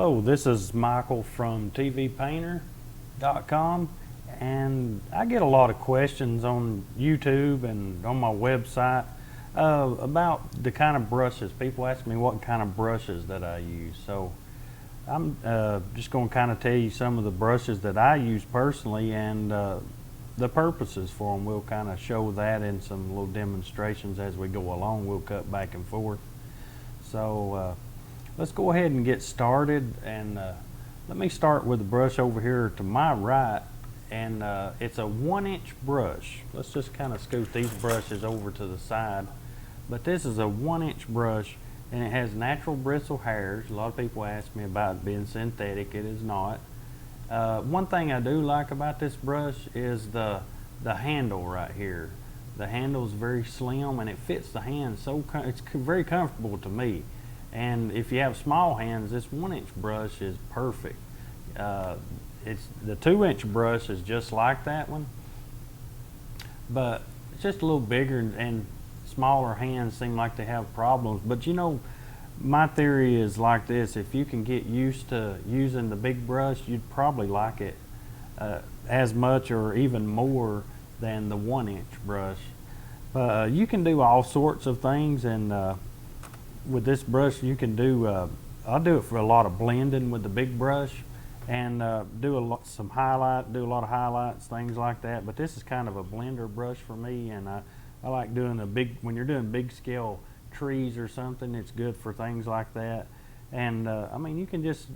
Hello, this is Michael from TvPainter.com, and I get a lot of questions on YouTube and on my website about the kind of brushes. People ask me what kind of brushes that I use. So I'm just going to kind of tell you some of the brushes that I use personally and the purposes for them. We'll kind of show that in some little demonstrations as we go along. We'll cut back and forth. So let's go ahead and get started, and let me start with the brush over here to my right, and it's a 1-inch brush. Let's just kind of scoot these brushes over to the side, but this is a 1-inch brush, and it has natural bristle hairs. A lot of people ask me about it being synthetic. It is not. One thing I do like about this brush is the handle right here. The handle is very slim and it fits the hand it's very comfortable to me. And if you have small hands, this 1-inch brush is perfect. It's the 2-inch brush is just like that one, but it's just a little bigger, and smaller hands seem like they have problems. But you know, my theory is like this: if you can get used to using the big brush, you'd probably like it as much or even more than the 1-inch brush. You can do all sorts of things, and with this brush you can do I'll do it for a lot of blending with the big brush, and do a lot of highlights, things like that. But this is kind of a blender brush for me, and I like doing when you're doing big scale trees or something. It's good for things like that. And I mean, you can just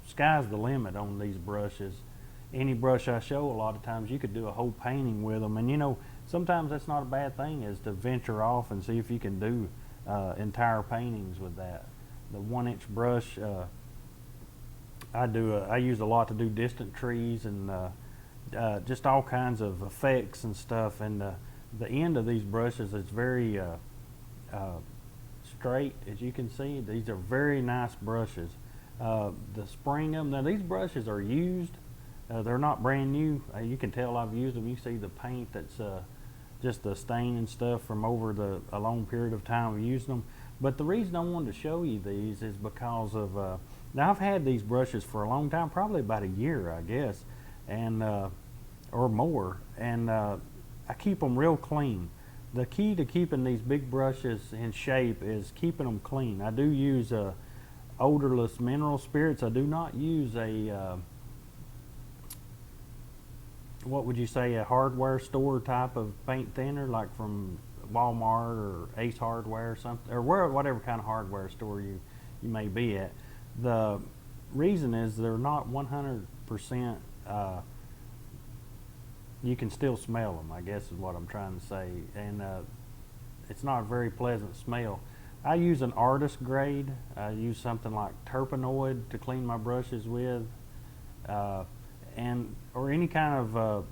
sky's the limit on these brushes. Any brush I show, a lot of times you could do a whole painting with them, and you know, sometimes that's not a bad thing, is to venture off and see if you can do entire paintings with that. The 1-inch brush I use a lot to do distant trees and just all kinds of effects and stuff. And the end of these brushes is very straight, as you can see. These are very nice brushes. The spring of them, now these brushes are used. They're not brand new. You can tell I've used them. You see the paint that's just the stain and stuff from over a long period of time of using them. But the reason I wanted to show you these is because of now I've had these brushes for a long time, probably about a year, I guess, and or more, and I keep them real clean. The key to keeping these big brushes in shape is keeping them clean. I do use odorless mineral spirits. I do not use a what would you say, a hardware store type of paint thinner, like from Walmart or Ace Hardware or something, or whatever kind of hardware store you may be at. The reason is they're not 100%. You can still smell them, I guess is what I'm trying to say, and it's not a very pleasant smell. I use an artist grade. I use something like terpenoid to clean my brushes with, or any kind of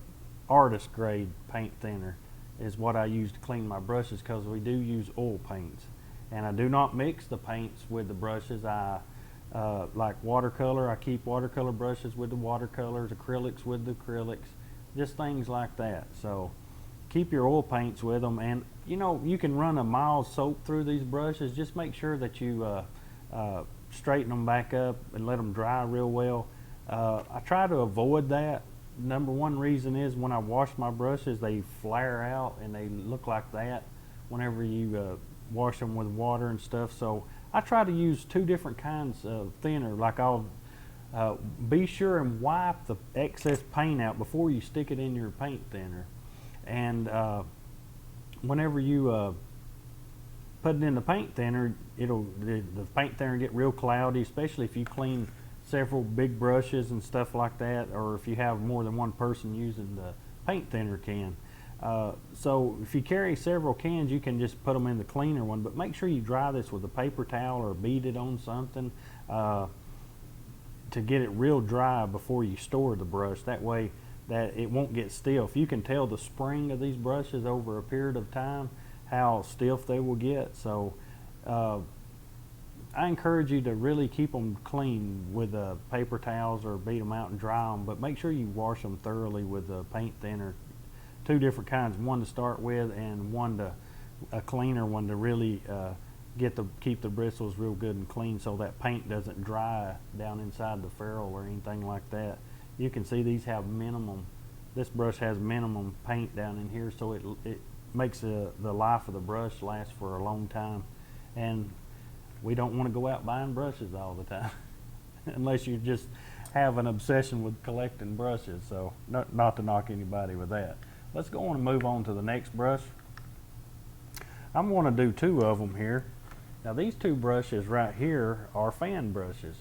artist grade paint thinner is what I use to clean my brushes, because we do use oil paints, and I do not mix the paints with the brushes. I like watercolor. I keep watercolor brushes with the watercolors, acrylics with the acrylics, just things like that. So keep your oil paints with them, and you know, you can run a mild soap through these brushes. Just make sure that you straighten them back up and let them dry real well. I try to avoid that. Number one reason is when I wash my brushes, they flare out and they look like that whenever you wash them with water and stuff. So I try to use 2 different kinds of thinner. Like I'll be sure and wipe the excess paint out before you stick it in your paint thinner. And whenever you put it in the paint thinner, the paint thinner get real cloudy, especially if you clean several big brushes and stuff like that, or if you have more than one person using the paint thinner can. So if you carry several cans, you can just put them in the cleaner one, but make sure you dry this with a paper towel or beat it on something to get it real dry before you store the brush. That way that it won't get stiff. You can tell the spring of these brushes over a period of time how stiff they will get. So I encourage you to really keep them clean with paper towels or beat them out and dry them, but make sure you wash them thoroughly with a paint thinner. 2 different kinds, one to start with and one a cleaner one to really keep the bristles real good and clean so that paint doesn't dry down inside the ferrule or anything like that. You can see these have minimum, this brush has minimum paint down in here, so it makes the life of the brush last for a long time. And we don't want to go out buying brushes all the time unless you just have an obsession with collecting brushes. So not to knock anybody with that. Let's go on and move on to the next brush. I'm going to do two of them here. Now these two brushes right here are fan brushes.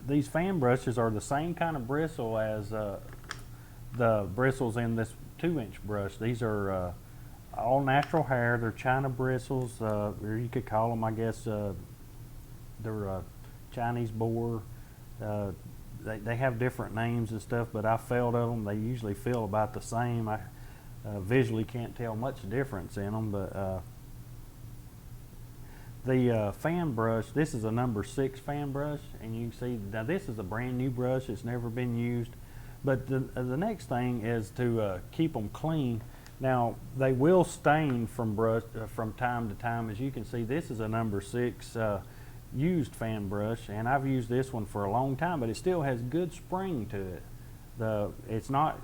These fan brushes are the same kind of bristle as the bristles in this 2-inch brush. These are all natural hair. They're China bristles, or you could call them, I guess, they're Chinese boar. They have different names and stuff, but I felt of them. They usually feel about the same. I visually can't tell much difference in them, but the fan brush, this is a number 6 fan brush, and you can see now this is a brand new brush. It's never been used. But the next thing is to keep them clean. Now they will stain from time to time. As you can see, this is a number 6 used fan brush, and I've used this one for a long time, but it still has good spring to it. It's not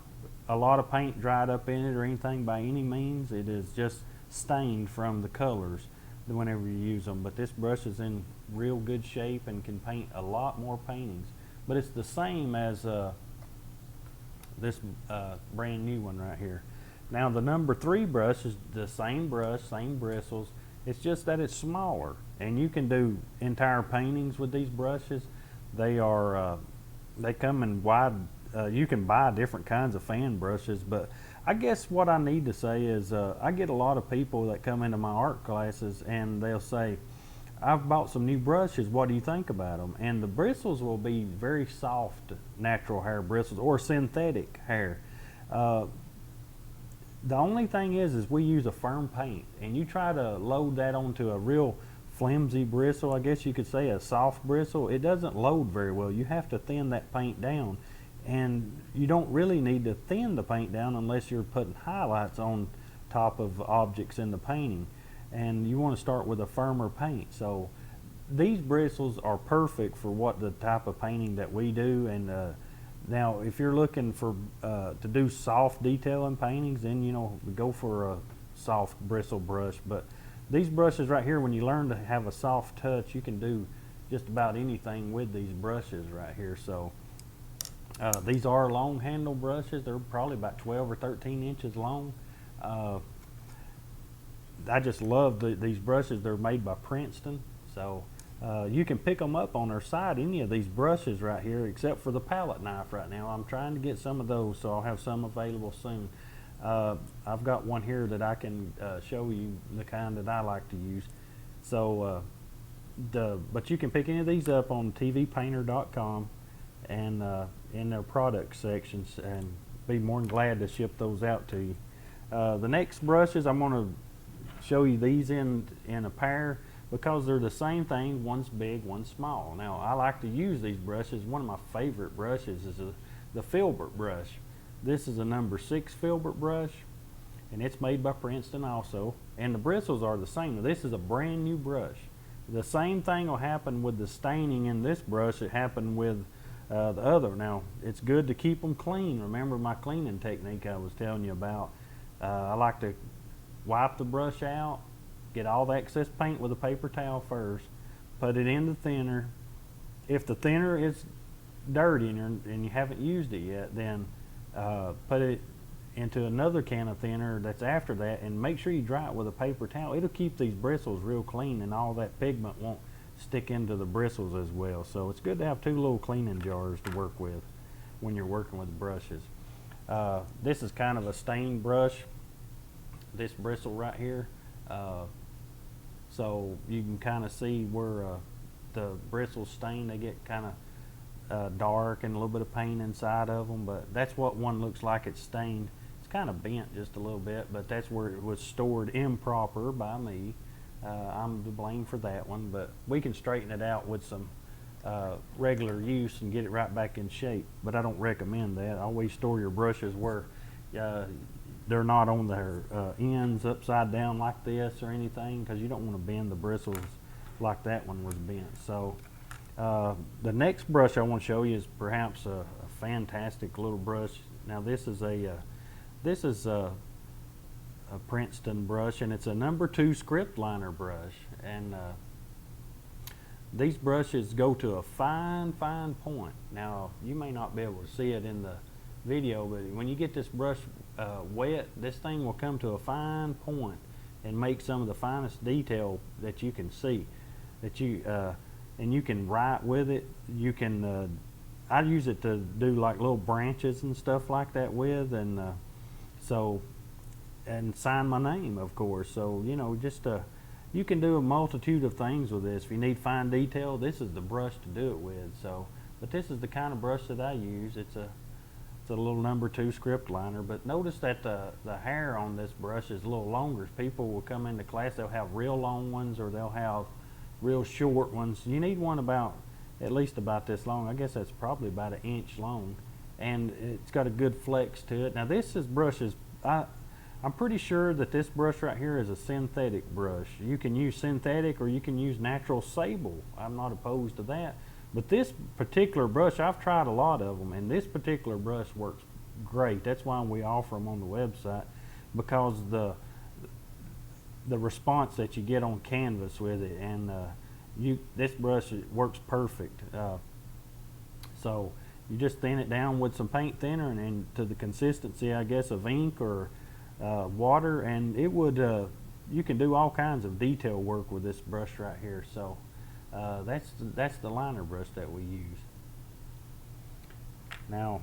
a lot of paint dried up in it or anything by any means. It is just stained from the colors whenever you use them. But this brush is in real good shape and can paint a lot more paintings. But it's the same as this brand new one right here. Now the number 3 brush is the same brush, same bristles. It's just that it's smaller, and you can do entire paintings with these brushes. They come in wide. You can buy different kinds of fan brushes, but I guess what I need to say is I get a lot of people that come into my art classes and they'll say, I've bought some new brushes, what do you think about them? And the bristles will be very soft natural hair bristles or synthetic hair. The only thing is we use a firm paint, and you try to load that onto a real flimsy bristle, I guess you could say a soft bristle, it doesn't load very well. You have to thin that paint down, and you don't really need to thin the paint down unless you're putting highlights on top of objects in the painting, and you want to start with a firmer paint. So these bristles are perfect for what the type of painting that we do. And now if you're looking for to do soft detailing paintings, then go for a soft bristle brush. But these brushes right here, when you learn to have a soft touch, you can do just about anything with these brushes right here. So these are long handle brushes. They're probably about 12 or 13 inches long. I just love these brushes. They're made by Princeton. So you can pick them up on their site, any of these brushes right here, except for the palette knife right now. I'm trying to get some of those, so I'll have some available soon. I've got one here that I can show you, the kind that I like to use. So, but you can pick any of these up on TvPainter.com and in their product sections, and be more than glad to ship those out to you. The next brushes, I'm going to show you these in a pair because they're the same thing. One's big, one's small. Now I like to use these brushes. One of my favorite brushes is the Filbert Brush. This is a number 6 Filbert brush, and it's made by Princeton also, and the bristles are the same. Now, this is a brand new brush. The same thing will happen with the staining in this brush that happened with the other. Now it's good to keep them clean. Remember my cleaning technique I was telling you about. I like to wipe the brush out, get all the excess paint with a paper towel first, put it in the thinner. If the thinner is dirty and you haven't used it yet, then put it into another can of thinner that's after that, and make sure you dry it with a paper towel. It'll keep these bristles real clean, and all that pigment won't stick into the bristles as well. So it's good to have 2 little cleaning jars to work with when you're working with brushes. This is kind of a stained brush, this bristle right here. So you can kind of see where the bristles stain. They get kind of dark and a little bit of paint inside of them, but that's what one looks like. It's stained. It's kind of bent just a little bit, but that's where it was stored improper by me. I'm to blame for that one, but we can straighten it out with some regular use and get it right back in shape. But I don't recommend that. Always store your brushes where they're not on their ends upside down like this or anything, because you don't want to bend the bristles like that one was bent. So the next brush I want to show you is perhaps a fantastic little brush. Now this is a Princeton brush, and it's a number 2 script liner brush, and these brushes go to a fine point. Now you may not be able to see it in the video, but when you get this brush wet, this thing will come to a fine point and make some of the finest detail that you can see, that you and you can write with it. You can I use it to do like little branches and stuff like that with, and and sign my name, of course. So you know, just you can do a multitude of things with this. If you need fine detail, this is the brush to do it with. So, but this is the kind of brush that I use. It's a little number 2 script liner. But notice that the hair on this brush is a little longer. People will come into class, they'll have real long ones or they'll have real short ones. You need one about at least about this long. I guess that's probably about 1 inch long, and it's got a good flex to it. Now this brush is I'm pretty sure that this brush right here is a synthetic brush. You can use synthetic or you can use natural sable. I'm not opposed to that. But this particular brush, I've tried a lot of them, and this particular brush works great. That's why we offer them on the website, because the response that you get on canvas with it, and this brush works perfect. So you just thin it down with some paint thinner and to the consistency, I guess, of ink or water, and it would you can do all kinds of detail work with this brush right here. So that's the liner brush that we use. Now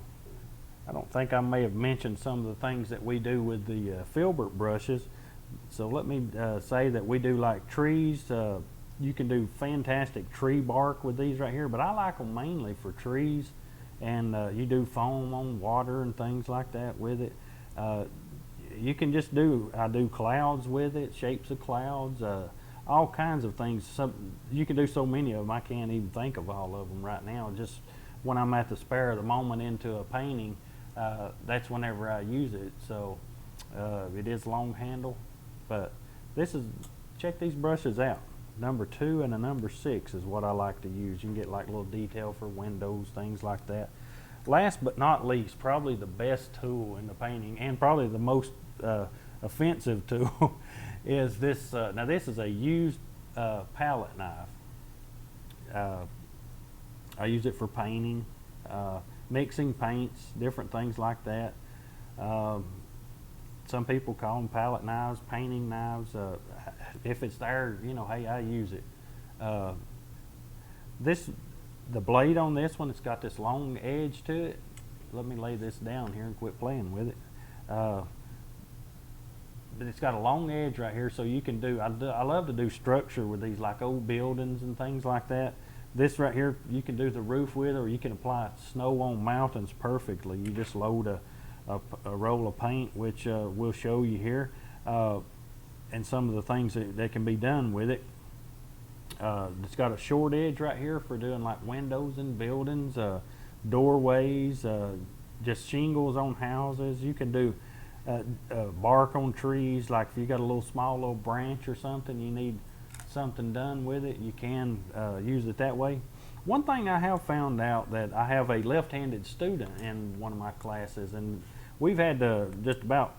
I don't think I may have mentioned some of the things that we do with the Filbert brushes, so let me say that we do like trees. You can do fantastic tree bark with these right here, but I like them mainly for trees, and you do foam on water and things like that with it. You can just I do clouds with it, shapes of clouds, all kinds of things. You can do so many of them, I can't even think of all of them right now. Just when I'm at the spare of the moment into a painting, that's whenever I use it. So it is long handle, but check these brushes out. Number 2 and a number 6 is what I like to use. You can get like little detail for windows, things like that. Last but not least, probably the best tool in the painting, and probably the most offensive tool, is this. Now this is a used palette knife. I use it for painting, mixing paints, different things like that. Some people call them palette knives, painting knives. If it's there, you know, hey, I use it. The blade on this one, it's got this long edge to it. Let me lay this down here and quit playing with it. But it's got a long edge right here, so you can I love to do structure with these, like old buildings and things like that. This right here, you can do the roof with, or you can apply snow on mountains perfectly. You just load a roll of paint, which we'll show you here, and some of the things that can be done with it. It's got a short edge right here for doing like windows in buildings, doorways, just shingles on houses. You can do bark on trees, like if you got a little branch or something, you need something done with it, you can use it that way. One thing I have found out, that I have a left-handed student in one of my classes, and we've had to just about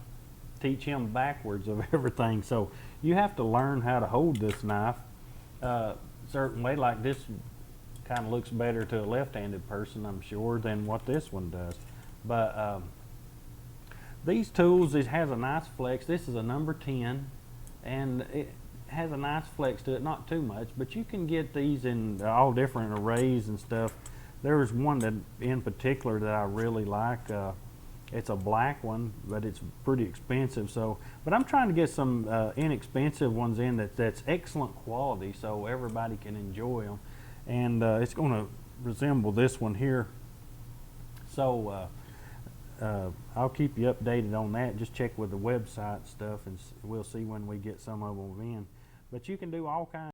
teach him backwards of everything. So you have to learn how to hold this knife certain way. Like this kind of looks better to a left-handed person, I'm sure, than what this one does. But these tools, it has a nice flex. This is a number 10, and it has a nice flex to it, not too much, but you can get these in all different arrays and stuff. There's one that in particular that I really like. It's a black one, but it's pretty expensive. But I'm trying to get some inexpensive ones in that's excellent quality, so everybody can enjoy them. And it's going to resemble this one here. So I'll keep you updated on that. Just check with the website stuff, and we'll see when we get some of them in. But you can do all kinds.